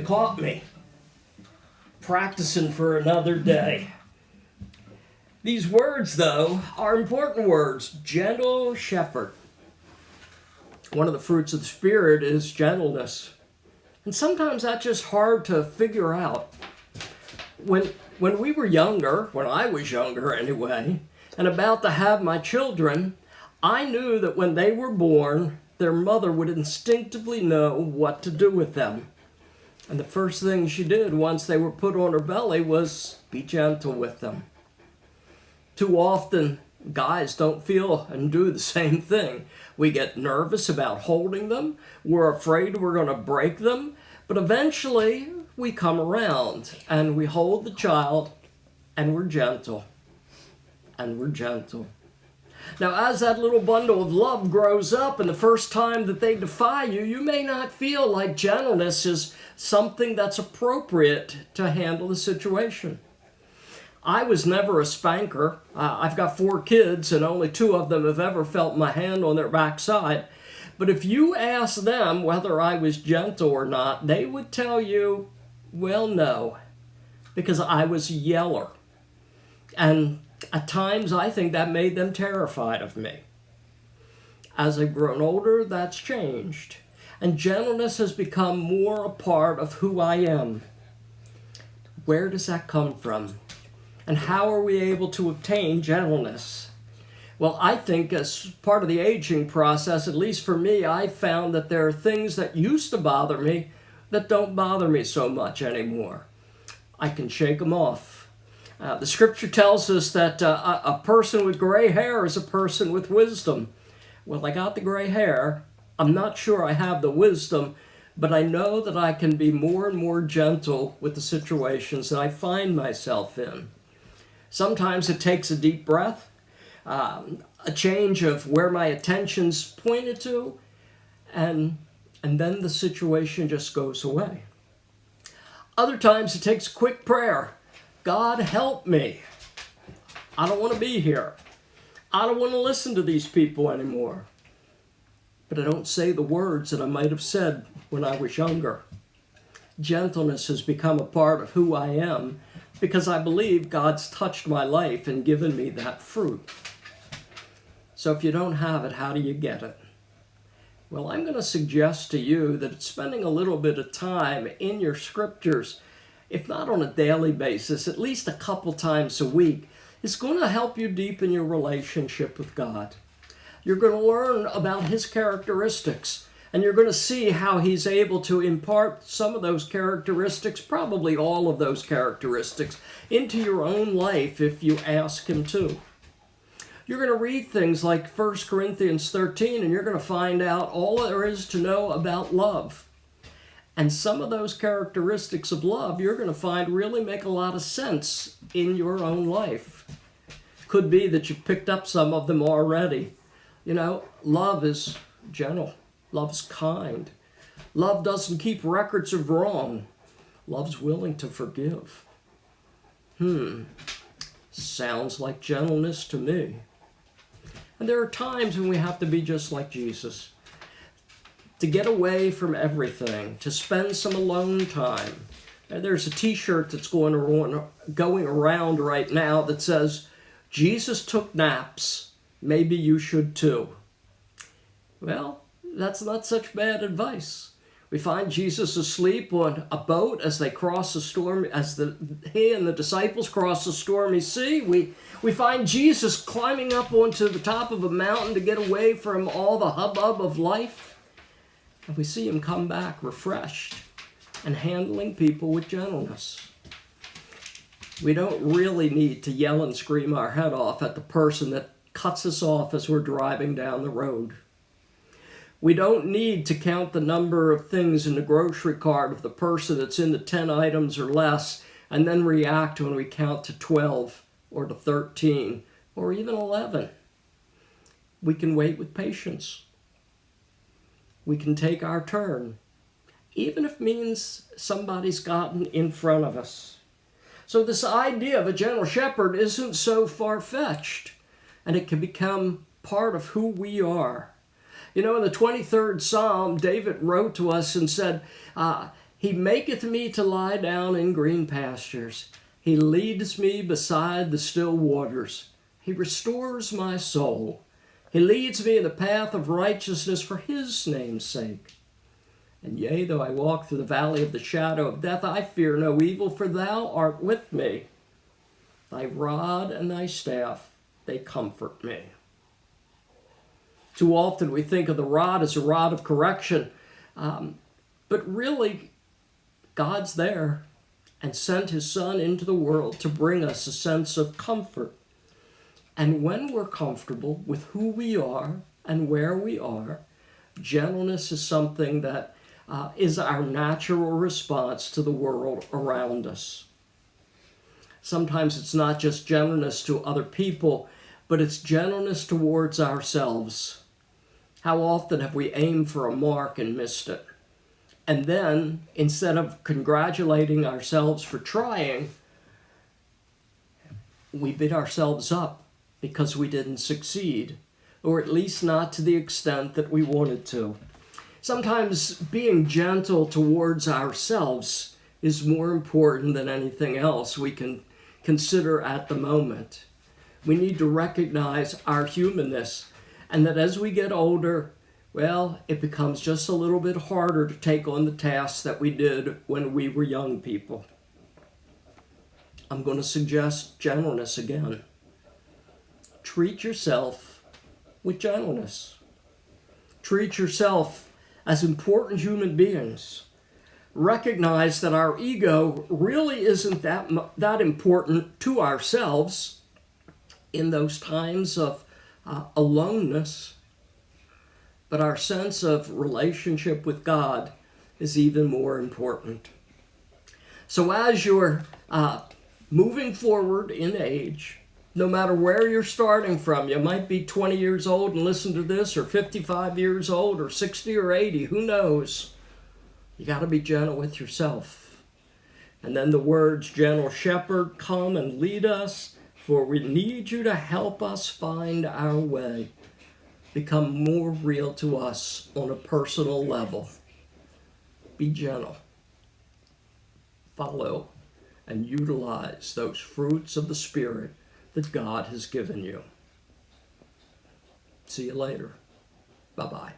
caught me practicing for another day. These words, though, are important words. Gentle shepherd. One of the fruits of the Spirit is gentleness. And sometimes that's just hard to figure out. When we were younger, when I was younger anyway, and about to have my children, I knew that when they were born, their mother would instinctively know what to do with them. And the first thing she did once they were put on her belly was be gentle with them. Too often, guys don't feel and do the same thing. We get nervous about holding them. We're afraid we're going to break them. But eventually, we come around and we hold the child and we're gentle. And we're gentle. Now, as that little bundle of love grows up and the first time that they defy you, you may not feel like gentleness is something that's appropriate to handle the situation. I was never a spanker. I've got 4 kids and only 2 of them have ever felt my hand on their backside. But if you ask them whether I was gentle or not, they would tell you, well, no, because I was a yeller. And at times I think that made them terrified of me. As I've grown older, that's changed. And gentleness has become more a part of who I am. Where does that come from? And how are we able to obtain gentleness? Well, I think as part of the aging process, at least for me, I found that there are things that used to bother me that don't bother me so much anymore. I can shake them off. The scripture tells us that a person with gray hair is a person with wisdom. Well, I got the gray hair. I'm not sure I have the wisdom, but I know that I can be more and more gentle with the situations that I find myself in. Sometimes it takes a deep breath, a change of where my attention's pointed to, and then the situation just goes away. Other times it takes a quick prayer. God, help me. I don't want to be here. I don't want to listen to these people anymore. But I don't say the words that I might have said when I was younger. Gentleness has become a part of who I am because I believe God's touched my life and given me that fruit. So if you don't have it, how do you get it? Well, I'm going to suggest to you that spending a little bit of time in your scriptures, if not on a daily basis, at least a couple times a week, is going to help you deepen your relationship with God. You're going to learn about His characteristics, and you're going to see how He's able to impart some of those characteristics, probably all of those characteristics, into your own life if you ask Him to. You're going to read things like 1 Corinthians 13, and you're going to find out all there is to know about love. And some of those characteristics of love you're going to find really make a lot of sense in your own life. Could be that you've picked up some of them already. You know, love is gentle. Love is kind. Love doesn't keep records of wrong. Love's willing to forgive. Sounds like gentleness to me. And there are times when we have to be just like Jesus. To get away from everything. To spend some alone time. And there's a t-shirt that's going around right now that says, Jesus took naps. Maybe you should too. Well, that's not such bad advice. We find Jesus asleep on a boat as they cross the storm, he and the disciples cross the stormy sea. We find Jesus climbing up onto the top of a mountain to get away from all the hubbub of life. And we see him come back refreshed and handling people with gentleness. We don't really need to yell and scream our head off at the person that cuts us off as we're driving down the road. We don't need to count the number of things in the grocery cart of the person that's into 10 items or less and then react when we count to 12 or to 13 or even 11. We can wait with patience. We can take our turn, even if it means somebody's gotten in front of us. So this idea of a gentle shepherd isn't so far-fetched, and it can become part of who we are. You know, in the 23rd Psalm, David wrote to us and said, He maketh me to lie down in green pastures. He leads me beside the still waters. He restores my soul. He leads me in the path of righteousness for his name's sake. And yea, though I walk through the valley of the shadow of death, I fear no evil, for thou art with me. Thy rod and thy staff, they comfort me. Too often we think of the rod as a rod of correction, but really, God's there and sent his Son into the world to bring us a sense of comfort. And when we're comfortable with who we are and where we are, gentleness is something that is our natural response to the world around us. Sometimes it's not just gentleness to other people, but it's gentleness towards ourselves. How often have we aimed for a mark and missed it? And then, instead of congratulating ourselves for trying, we beat ourselves up because we didn't succeed, or at least not to the extent that we wanted to. Sometimes being gentle towards ourselves is more important than anything else we can consider at the moment. We need to recognize our humanness, and that as we get older, well, it becomes just a little bit harder to take on the tasks that we did when we were young people. I'm going to suggest gentleness again. Treat yourself with gentleness. Treat yourself as important human beings. Recognize that our ego really isn't that important to ourselves in those times of aloneness. But our sense of relationship with God is even more important. So as you're moving forward in age, no matter where you're starting from, you might be 20 years old and listen to this, or 55 years old, or 60 or 80, who knows? You got to be gentle with yourself. And then the words, gentle shepherd, come and lead us, for we need you to help us find our way, become more real to us on a personal level. Be gentle. Follow and utilize those fruits of the Spirit that God has given you. See you later. Bye-bye.